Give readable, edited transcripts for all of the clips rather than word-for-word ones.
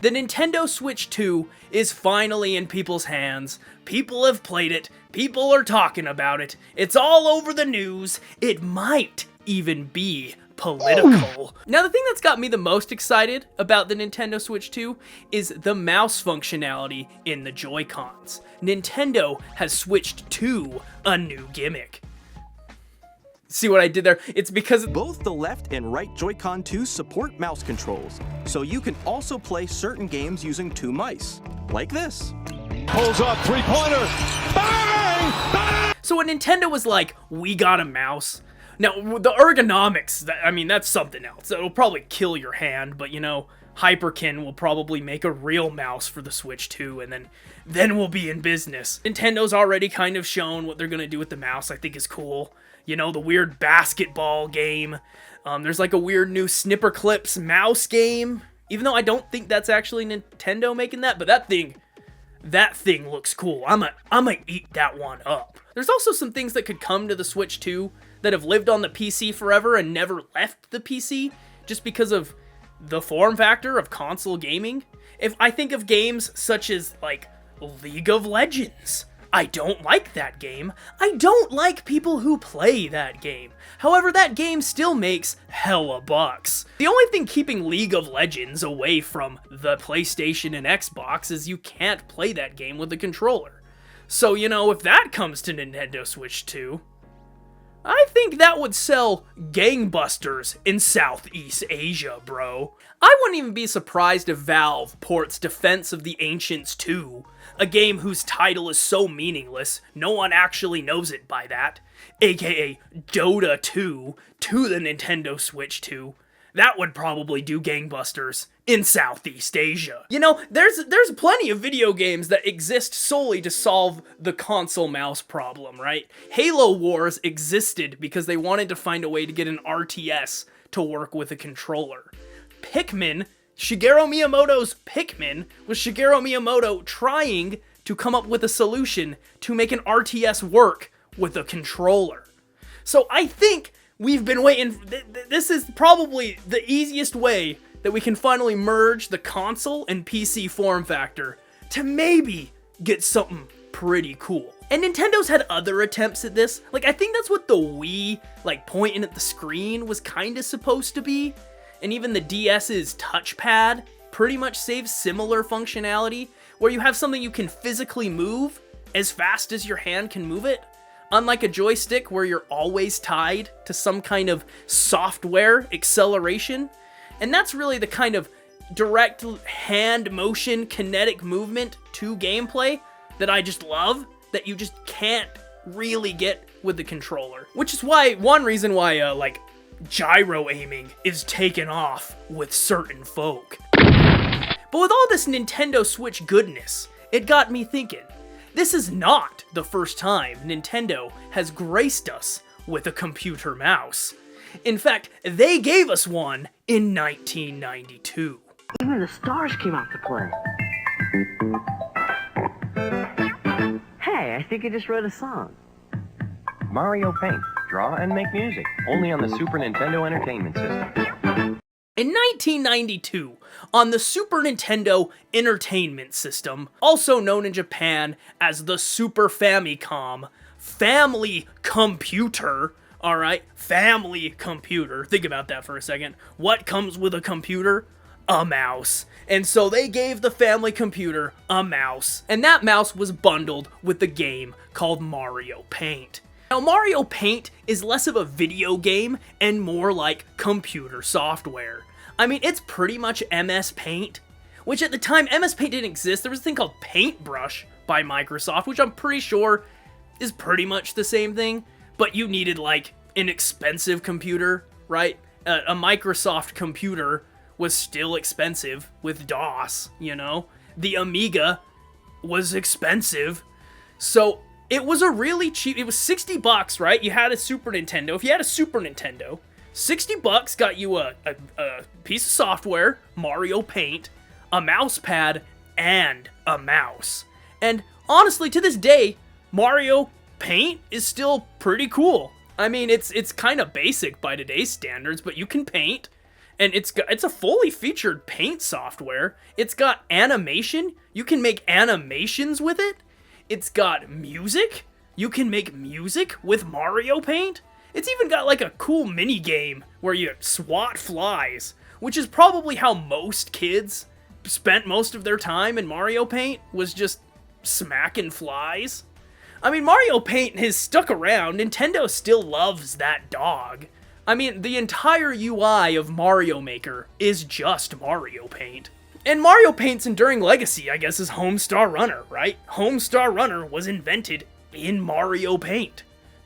The Nintendo Switch 2 is finally in people's hands. People have played it. People are talking about it. It's all over the news. It might even be political. Now, the thing that's got me the most excited about the Nintendo Switch 2 is the mouse functionality in the Joy-Cons. Nintendo has switched to a new gimmick. See what I did there? It's because both the left and right Joy-Con 2 support mouse controls, so you can also play certain games using two mice, like this. Pulls up, three-pointer, bang! Bang! So when Nintendo was like, we got a mouse. Now, the ergonomics, I mean, that's something else. It'll probably kill your hand, but you know, Hyperkin will probably make a real mouse for the Switch 2, and then we'll be in business. Nintendo's already kind of shown what they're gonna do with the mouse. I think is cool. You know, the weird basketball game. There's like a weird new Snipper Clips mouse game. Even though I don't think that's actually Nintendo making that, but that thing looks cool. I'm gonna eat that one up. There's also some things that could come to the Switch 2 that have lived on the PC forever and never left the PC just because of the form factor of console gaming. If I think of games such as like League of Legends, I don't like that game. I don't like people who play that game. However, that game still makes hella bucks. The only thing keeping League of Legends away from the PlayStation and Xbox is you can't play that game with a controller. So, you know, if that comes to Nintendo Switch 2, I think that would sell gangbusters in Southeast Asia, bro. I wouldn't even be surprised if Valve ports Defense of the Ancients 2, a game whose title is so meaningless, no one actually knows it by that, aka Dota 2, to the Nintendo Switch 2. That would probably do gangbusters in Southeast Asia. You know, there's plenty of video games that exist solely to solve the console mouse problem, right? Halo Wars existed because they wanted to find a way to get an RTS to work with a controller. Pikmin, Shigeru Miyamoto's Pikmin, was Shigeru Miyamoto trying to come up with a solution to make an RTS work with a controller. So I think we've been waiting. This is probably the easiest way that we can finally merge the console and PC form factor to maybe get something pretty cool. And Nintendo's had other attempts at this. Like, I think that's what the Wii, like, pointing at the screen was kind of supposed to be. And even the DS's touchpad pretty much saves similar functionality, where you have something you can physically move as fast as your hand can move it. Unlike a joystick where you're always tied to some kind of software acceleration. And that's really the kind of direct hand motion kinetic movement to gameplay that I just love, that you just can't really get with the controller. Which is why, one reason why, like, gyro aiming is taken off with certain folk. But with all this Nintendo Switch goodness, it got me thinking. This is not the first time Nintendo has graced us with a computer mouse. In fact, they gave us one in 1992. Even the stars came out to play. Hey, I think I just wrote a song. Mario Paint. Draw and make music. Only on the Super Nintendo Entertainment System. In 1992, on the Super Nintendo Entertainment System, also known in Japan as the Super Famicom, Family Computer, alright, Family Computer, think about that for a second. What comes with a computer? A mouse. And so they gave the Family Computer a mouse, and that mouse was bundled with the game called Mario Paint. Now, Mario Paint is less of a video game and more like computer software. I mean, it's pretty much MS Paint, which at the time, MS Paint didn't exist. There was a thing called Paintbrush by Microsoft, which I'm pretty sure is pretty much the same thing, but you needed, like, an expensive computer, right? A Microsoft computer was still expensive with DOS, you know? The Amiga was expensive, so it was a really cheap, it was $60, right? You had a Super Nintendo. If you had a Super Nintendo, $60 got you a piece of software, Mario Paint, a mouse pad, and a mouse. And honestly, to this day, Mario Paint is still pretty cool. I mean, it's kind of basic by today's standards, but you can paint, And it's a fully featured paint software. It's got animation. You can make animations with it. It's got music. You can make music with Mario Paint. It's even got like a cool mini game where you swat flies, which is probably how most kids spent most of their time in Mario Paint, was just smacking flies. I mean, Mario Paint has stuck around. Nintendo still loves that dog. I mean, the entire UI of Mario Maker is just Mario Paint. And Mario Paint's enduring legacy, I guess, is Homestar Runner, right? Homestar Runner was invented in Mario Paint.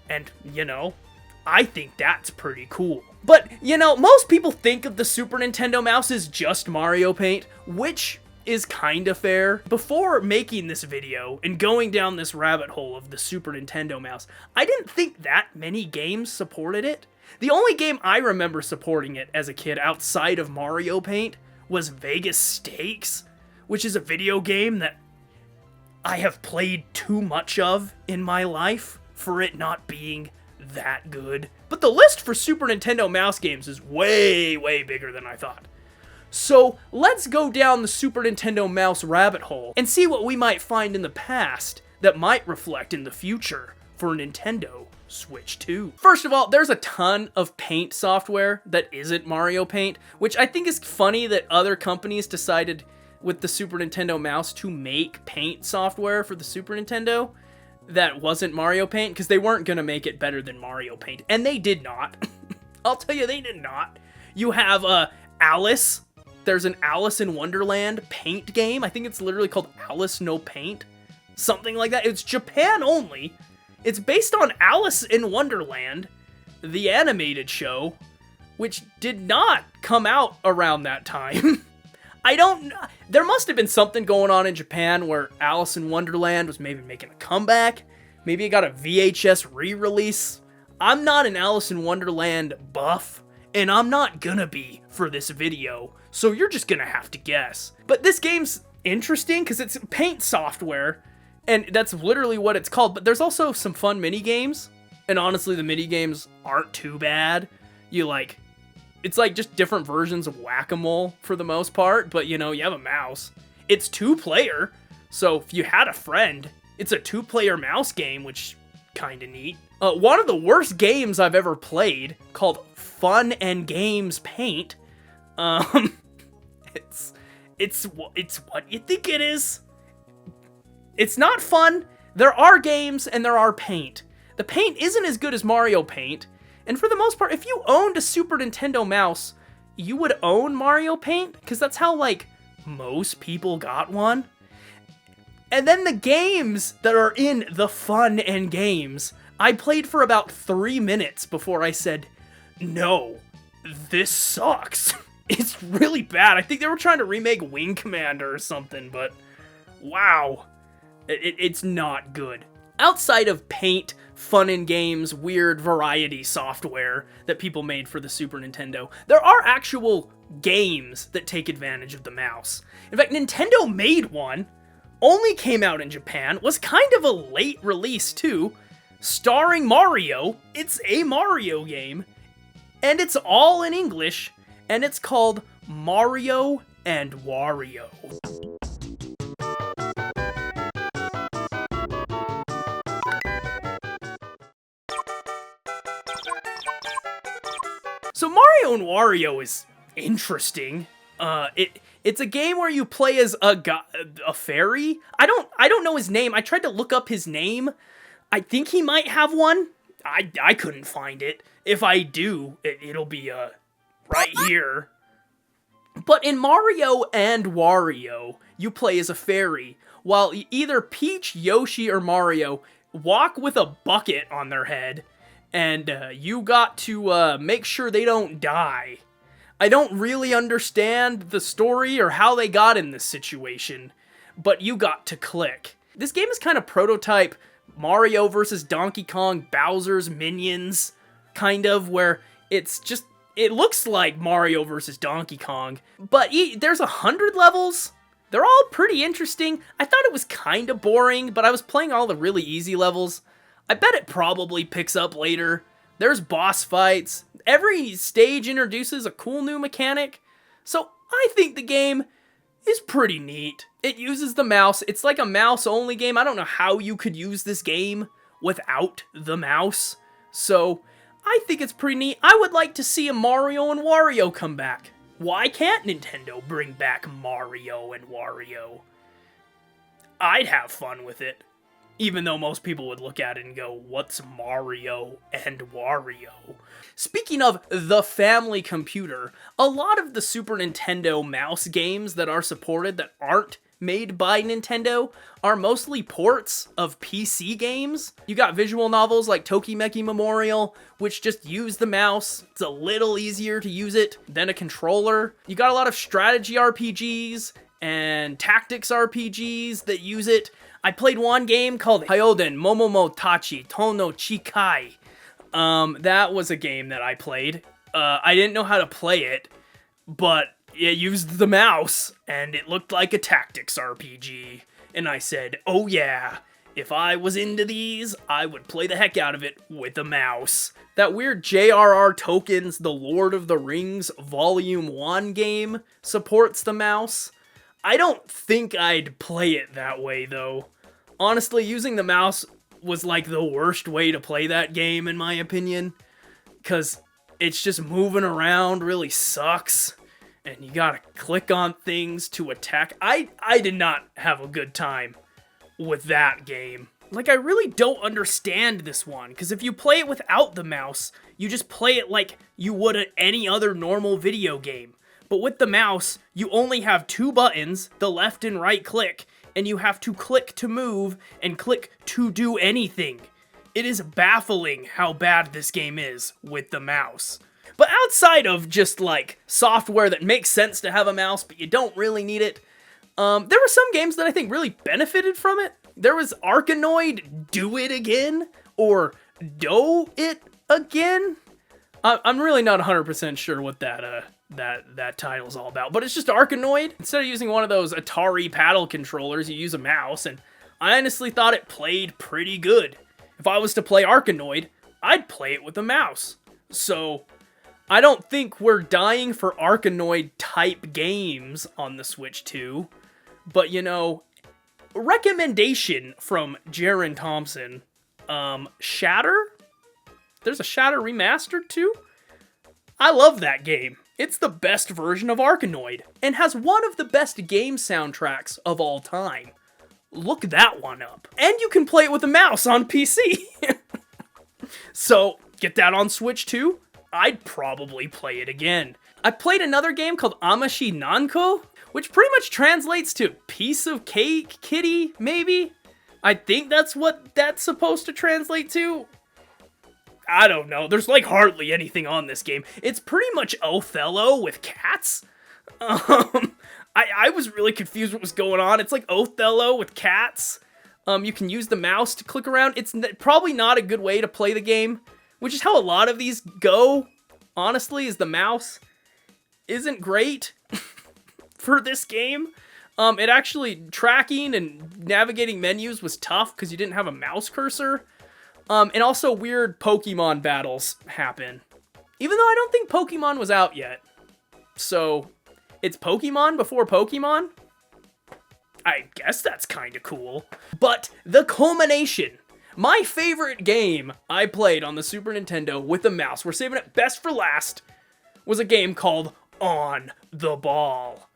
And, you know, I think that's pretty cool. But, you know, most people think of the Super Nintendo mouse as just Mario Paint, which is kinda fair. Before making this video and going down this rabbit hole of the Super Nintendo mouse, I didn't think that many games supported it. The only game I remember supporting it as a kid outside of Mario Paint was Vegas Stakes, which is a video game that I have played too much of in my life for it not being that good. But the list for Super Nintendo mouse games is way, way bigger than I thought. So let's go down the Super Nintendo mouse rabbit hole and see what we might find in the past that might reflect in the future for Nintendo Switch 2. First of all, there's a ton of paint software that isn't Mario Paint, which I think is funny that other companies decided with the Super Nintendo mouse to make paint software for the Super Nintendo that wasn't Mario Paint, because they weren't going to make it better than Mario Paint, and they did not. I'll tell you, they did not. You have Alice. There's an Alice in Wonderland paint game. I think it's literally called Alice No Paint. Something like that. It's Japan only. It's based on Alice in Wonderland, the animated show, which did not come out around that time. I don't know. There must have been something going on in Japan where Alice in Wonderland was maybe making a comeback. Maybe it got a VHS re-release. I'm not an Alice in Wonderland buff, and I'm not gonna be for this video, so you're just gonna have to guess. But this game's interesting because it's paint software, and that's literally what it's called, but there's also some fun mini-games, and honestly, the mini-games aren't too bad. It's like just different versions of Whack-A-Mole for the most part, but you know, you have a mouse. It's 2-player, so if you had a friend, it's a 2-player mouse game, which kinda neat. One of the worst games I've ever played, called Fun and Games Paint, it's what you think it is. It's not fun. There are games and there are paint. The paint isn't as good as Mario Paint, and for the most part, if you owned a Super Nintendo mouse, you would own Mario Paint, because that's how, like, most people got one. And then the games that are in the Fun and Games, I played for about 3 minutes before I said, no, this sucks. It's really bad. I think they were trying to remake Wing Commander or something, but wow. It's not good. Outside of Paint, Fun and Games, weird variety software that people made for the Super Nintendo, there are actual games that take advantage of the mouse. In fact, Nintendo made one, only came out in Japan, was kind of a late release too, starring Mario. It's a Mario game, and it's all in English, and it's called Mario and Wario. So Mario and Wario is interesting. It's a game where you play as a fairy. I don't know his name. I tried to look up his name. I think he might have one. I couldn't find it. If I do, it'll be right here. But in Mario and Wario, you play as a fairy, while either Peach, Yoshi, or Mario walk with a bucket on their head, and you got to make sure they don't die. I don't really understand the story or how they got in this situation, but you got to click. This game is kind of prototype Mario versus Donkey Kong, Bowser's Minions, kind of, where it's just, it looks like Mario versus Donkey Kong, but there's 100 levels. They're all pretty interesting. I thought it was kind of boring, but I was playing all the really easy levels. I bet it probably picks up later. There's boss fights. every stage introduces a cool new mechanic, so I think the game is pretty neat. It uses the mouse. It's like a mouse-only game. I don't know how you could use this game without the mouse, so I think it's pretty neat. I would like to see a Mario and Wario come back. Why can't Nintendo bring back Mario and Wario? I'd have fun with it. Even though most people would look at it and go, what's Mario and Wario? Speaking of the family computer, a lot of the Super Nintendo mouse games that are supported that aren't made by Nintendo are mostly ports of PC games. You got visual novels like Tokimeki Memorial, which just use the mouse. It's a little easier to use it than a controller. You got a lot of strategy RPGs and tactics RPGs that use it. I played one game called Hyoden Momomotachi Tono Chikai. That was a game that I played. I didn't know how to play it, but it used the mouse, and it looked like a tactics RPG. And I said, oh yeah, if I was into these, I would play the heck out of it with a mouse. That weird J.R.R. Tolkien's The Lord of the Rings Volume 1 game supports the mouse. I don't think I'd play it that way, though. Honestly, using the mouse was like the worst way to play that game, in my opinion, because it's just moving around really sucks, and you gotta click on things to attack. I did not have a good time with that game. Like, I really don't understand this one, because if you play it without the mouse, you just play it like you would at any other normal video game. But with the mouse, you only have two buttons, the left and right click, and you have to click to move and click to do anything. It is baffling how bad this game is with the mouse. But outside of just like software that makes sense to have a mouse, but you don't really need it, there were some games that I think really benefited from it. There was Arkanoid Doh It Again, or Doh It Again. I'm really not 100% sure what that title's all about, but it's just Arkanoid. Instead of using one of those Atari paddle controllers, you use a mouse, and I honestly thought it played pretty good. If I was to play Arkanoid, I'd play it with a mouse. So I don't think we're dying for Arkanoid type games on the Switch 2, but you know, recommendation from Jaron Thompson, Shatter? There's a Shatter Remastered too? I love that game. It's the best version of Arkanoid, and has one of the best game soundtracks of all time. Look that one up. And you can play it with a mouse on PC. So, get that on Switch too? I'd probably play it again. I played another game called Asameshimae Nyanko, which pretty much translates to piece of cake kitty, maybe? I think that's what that's supposed to translate to. I don't know. There's like hardly anything on this game. It's pretty much Othello with cats. I was really confused what was going on. It's like Othello with cats. You can use the mouse to click around. It's probably not a good way to play the game, which is how a lot of these go, honestly, is the mouse isn't great for this game. It actually, tracking and navigating menus was tough because you didn't have a mouse cursor. And also weird Pokemon battles happen. Even though I don't think Pokemon was out yet. So, it's Pokemon before Pokemon? I guess that's kinda cool. But the culmination, my favorite game I played on the Super Nintendo with a mouse, we're saving it best for last, was a game called On the Ball.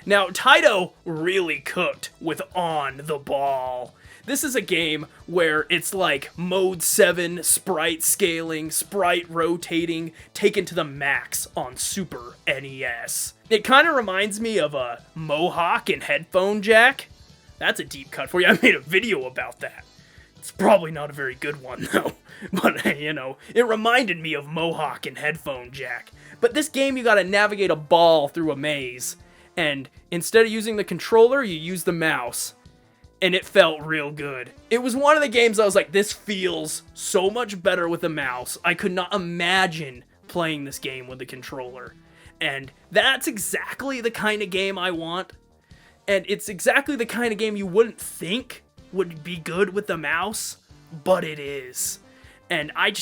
Now, Taito really cooked with On the Ball. This is a game where it's like Mode 7, sprite scaling, sprite rotating, taken to the max on Super NES. It kind of reminds me of a Mohawk and headphone jack. That's a deep cut for you. I made a video about that. It's probably not a very good one, though. But, you know, it reminded me of Mohawk and headphone jack. But this game, you gotta navigate a ball through a maze. And instead of using the controller, you use the mouse. And it felt real good. It was one of the games I was like, this feels so much better with a mouse. I could not imagine playing this game with a controller. And that's exactly the kind of game I want. And it's exactly the kind of game you wouldn't think would be good with the mouse. but it is. And I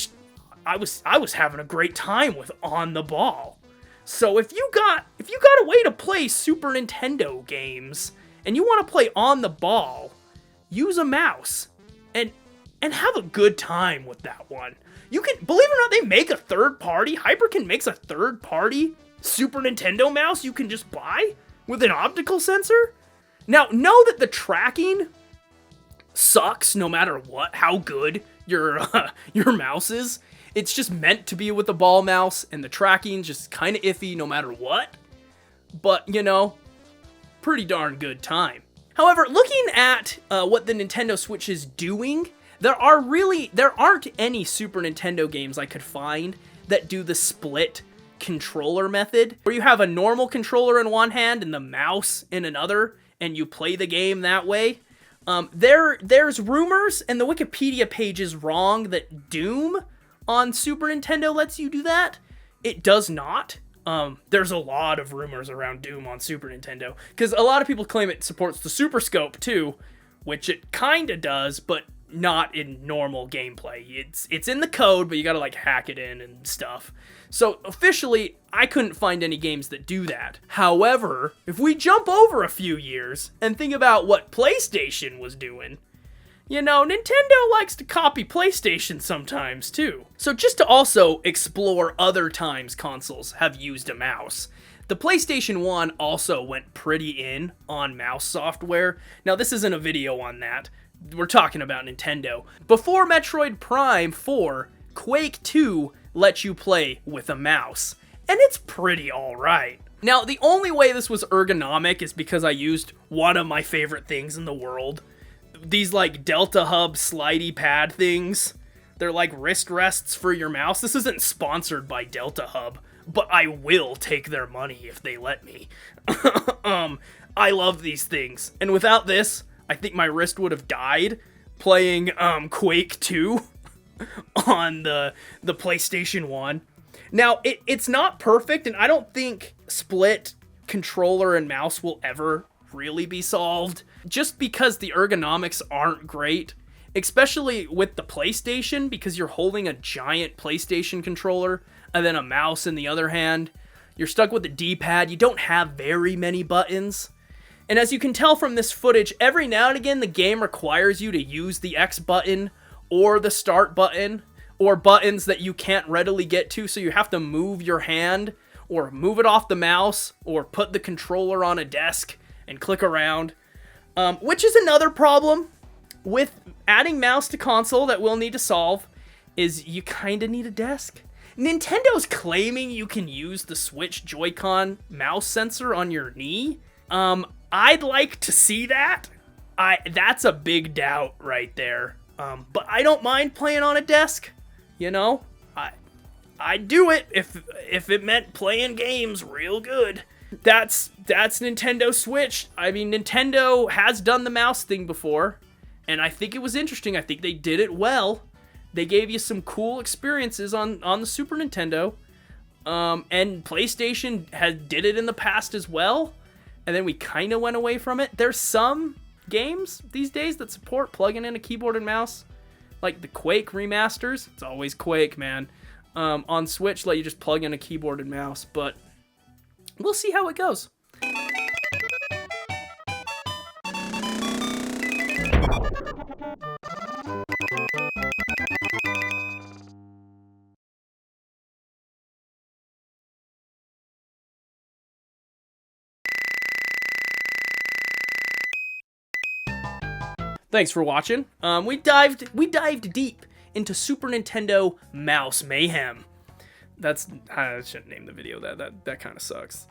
was having a great time with On the Ball. So if you got a way to play Super Nintendo games and you want to play On the Ball, use a mouse and have a good time with that one. You can, believe it or not, they make a third party. Hyperkin makes a third party Super Nintendo mouse you can just buy with an optical sensor. Now, know that the tracking sucks no matter what, how good your mouse is. It's just meant to be with the ball mouse, and the tracking's just kind of iffy no matter what. But, you know, pretty darn good time. However, looking at what the Nintendo Switch is doing, there aren't any Super Nintendo games I could find that do the split controller method, where you have a normal controller in one hand and the mouse in another, and you play the game that way. There's rumors, and the Wikipedia page is wrong, that Doom on Super Nintendo lets you do that. It does not. There's a lot of rumors around Doom on Super Nintendo, because a lot of people claim it supports the Super Scope too, which it kinda does, but not in normal gameplay. It's in the code, but you gotta like hack it in and stuff. So officially, I couldn't find any games that do that. However, if we jump over a few years and think about what PlayStation was doing, you know, Nintendo likes to copy PlayStation sometimes too. So just to also explore other times consoles have used a mouse, the PlayStation 1 also went pretty in on mouse software. Now this isn't a video on that. We're talking about Nintendo. Before Metroid Prime 4, Quake 2 lets you play with a mouse, and it's pretty alright. Now, the only way this was ergonomic is because I used one of my favorite things in the world. These, like, Delta Hub slidey pad things. They're like wrist rests for your mouse. This isn't sponsored by Delta Hub, but I will take their money if they let me. I love these things, and without this, I think my wrist would have died playing Quake 2 on the PlayStation 1. Now, it's not perfect, and I don't think split controller and mouse will ever really be solved, just because the ergonomics aren't great, especially with the PlayStation, because you're holding a giant PlayStation controller and then a mouse in the other hand. You're stuck with the D-pad. You don't have very many buttons. And as you can tell from this footage, every now and again the game requires you to use the X button or the start button, or buttons that you can't readily get to, so you have to move your hand or move it off the mouse or put the controller on a desk and click around. Which is another problem with adding mouse to console that we'll need to solve, is you kind of need a desk. Nintendo's claiming you can use the Switch Joy-Con mouse sensor on your knee. I'd like to see that. That's a big doubt right there. But I don't mind playing on a desk. You know, I'd do it if it meant playing games real good. That's Nintendo Switch. I mean, Nintendo has done the mouse thing before, and I think it was interesting. I think they did it well. They gave you some cool experiences on the Super Nintendo, and PlayStation did it in the past as well. And then we kind of went away from it. There's some games these days that support plugging in a keyboard and mouse, like the Quake remasters. It's always Quake, man. On Switch, let you just plug in a keyboard and mouse, but we'll see how it goes. Thanks for watching. We dived deep into Super Nintendo Mouse Mayhem. I shouldn't name the video that kind of sucks.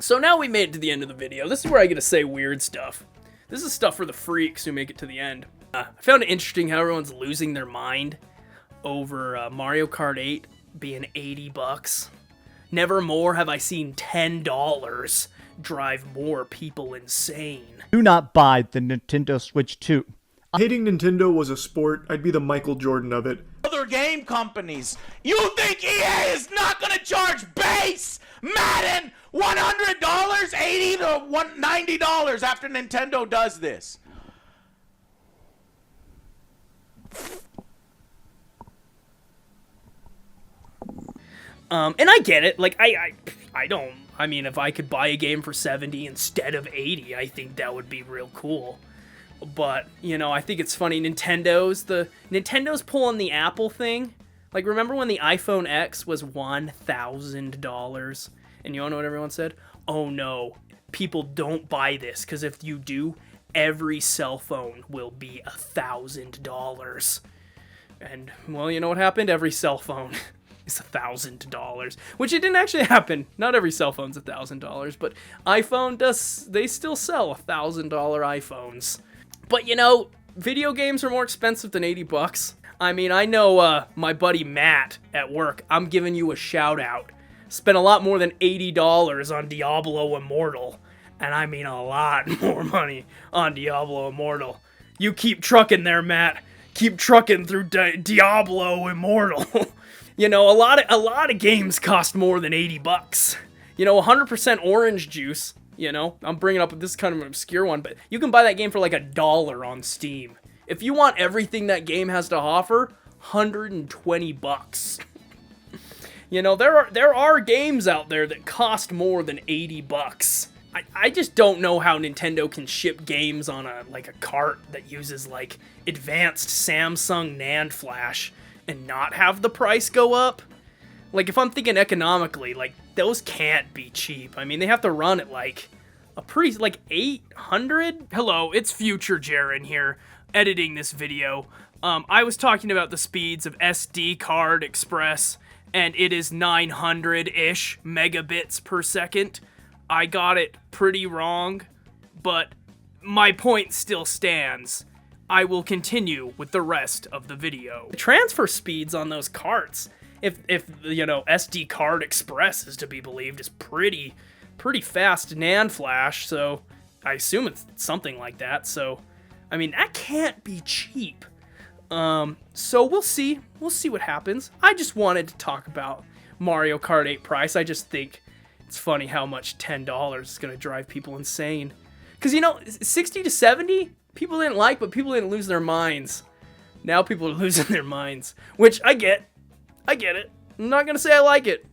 So now we made it to the end of the video. This is where I get to say weird stuff. This is stuff for the freaks who make it to the end. I found it interesting how everyone's losing their mind over Mario Kart 8 being $80. Never more have I seen $10 drive more people insane. Do not buy the Nintendo Switch 2. Hating Nintendo was a sport. I'd be the Michael Jordan of it. Other game companies. You think EA is not gonna charge base Madden $100, $80 to $90 after Nintendo does this? And I get it. Like, I don't... I mean, if I could buy a game for 70 instead of 80, I think that would be real cool. But, you know, I think it's funny. Nintendo's pulling the Apple thing. Like, remember when the iPhone X was $1,000? And you all know what everyone said? Oh no, people don't buy this, because if you do, every cell phone will be $1,000. And, well, you know what happened? Every cell phone is $1,000. Which it didn't actually happen. Not every cell phone's $1,000, but they still sell $1,000 iPhones. But, you know, video games are more expensive than 80 bucks. I mean, I know my buddy Matt at work, I'm giving you a shout out, spent a lot more than $80 on Diablo Immortal. And I mean a lot more money on Diablo Immortal. You keep trucking there, Matt. Keep trucking through Diablo Immortal. You know, a lot of games cost more than 80 bucks. You know, 100% orange juice, you know, I'm bringing up this kind of an obscure one, but you can buy that game for like $1 on Steam. If you want everything that game has to offer, 120 bucks. You know, there are games out there that cost more than 80 bucks. I just don't know how Nintendo can ship games on a cart that uses like advanced Samsung NAND flash and not have the price go up. Like, if I'm thinking economically, like, those can't be cheap. I mean, they have to run at like 800. Hello, it's Future Jaren here, editing this video. I was talking about the speeds of SD card express, and it is 900-ish megabits per second. I got it pretty wrong, but my point still stands. I will continue with the rest of the video. The transfer speeds on those carts, if you know, SD card express is to be believed, is pretty fast NAND flash, so I assume it's something like that. So, I mean, that can't be cheap. So we'll see what happens. I just wanted to talk about Mario Kart 8 price. I just think it's funny how much $10 is going to drive people insane. Because, you know, 60 to 70, people didn't like, but people didn't lose their minds. Now people are losing their minds, which I get it. I'm not going to say I like it.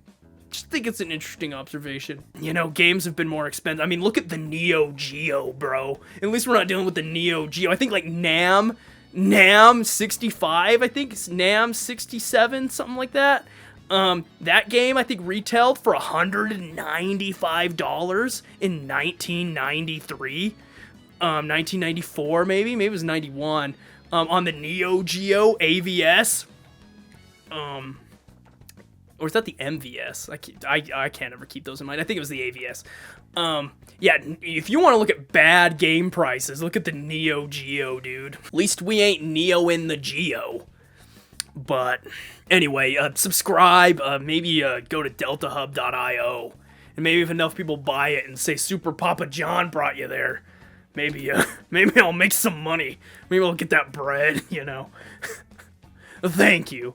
Just think it's an interesting observation. You know, games have been more expensive. I mean, look at the Neo Geo, bro. At least we're not dealing with the Neo Geo. I think like NAM 65, I think it's NAM 67, something like that. That game, I think, retailed for $195 in 1993. 1994, maybe it was 91. On the Neo Geo AVS. Or is that the MVS? I can't ever keep those in mind. I think it was the AVS. Yeah, if you want to look at bad game prices, look at the Neo Geo, dude. At least we ain't Neo in the Geo. But anyway, subscribe, maybe go to deltahub.io. And maybe if enough people buy it and say Super Papa John brought you there, maybe I'll make some money. Maybe I'll get that bread, you know. Thank you.